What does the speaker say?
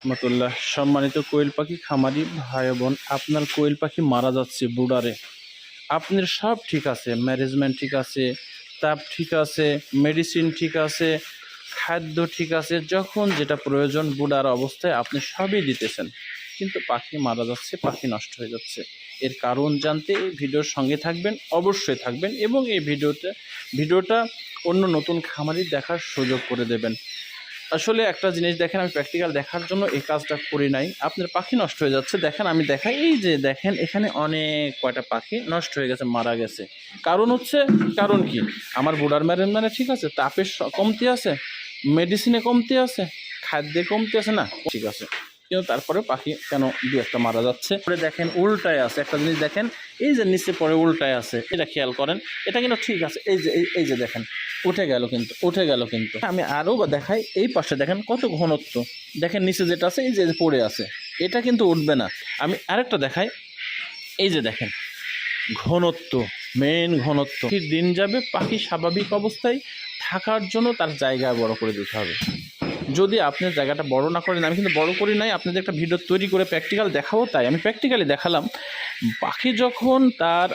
রহমতুল্লাহ। সম্মানিত কোয়েল পাখি খামারি ভাই বোন, আপনার কোয়েল পাখি মারা যাচ্ছে বুডারে। আপনার সব ঠিক আছে, ম্যানেজমেন্ট ঠিক আছে, তাপ ঠিক আছে, মেডিসিন ঠিক আছে, খাদ্য ঠিক আছে, যখন যেটা প্রয়োজন বুডার অবস্থায় আপনি সবই দিতেছেন, কিন্তু পাখি মারা যাচ্ছে, পাখি নষ্ট হয়ে যাচ্ছে। এর কারণ জানতে এই ভিডিওর সঙ্গে থাকবেন, অবশ্যই থাকবেন, এবং এই ভিডিওটা অন্য নতুন খামারি দেখার সুযোগ করে দেবেন। আসলে একটা জিনিস দেখেন, আমি প্র্যাকটিক্যাল দেখার জন্য এই কাজটা করি নাই। আপনার পাখি নষ্ট হয়ে যাচ্ছে, দেখেন আমি দেখাই, এই যে দেখেন এখানে অনেক কয়টা পাখি নষ্ট হয়ে গেছে, মারা গেছে। কারণ কি, আমার বুডার ম্যানেজমেন্টে ঠিক আছে, তাপের কমতি আছে, মেডিসিনে কমতি আছে, খাদ্যে কমতি আছে, না ঠিক আছে, কিন্তু তারপরে পাখি কেন দু একটা মারা যাচ্ছে। পরে দেখেন উল্টায় আছে, একটা জিনিস দেখেন, এই যে নিচে পরে উল্টায় আছে, এটা খেয়াল করেন, এটা কিন্তু ঠিক আছে, এই যে দেখেন উঠে গেল কিন্তু আমি আরও দেখাই, এই পাশে দেখেন কত ঘনত্ব, দেখেন নিচে যেটা আছে এই যে পড়ে আছে, এটা কিন্তু উঠবে না। আমি আরেকটা দেখাই, এই যে দেখেন ঘনত্ব, মেন ঘনত্ব। দিন যাবে পাখি স্বাভাবিক অবস্থায় থাকার জন্য তার জায়গা বড় করে দিতে হবে। যদি আপনি জায়গাটা বড় না করেন, আমি কিন্তু বড় করি নাই, আপনাদের একটা ভিডিও তৈরি করে প্র্যাকটিক্যাল দেখাবো, তাই আমি প্র্যাকটিক্যালি দেখালাম। পাখি যখন তার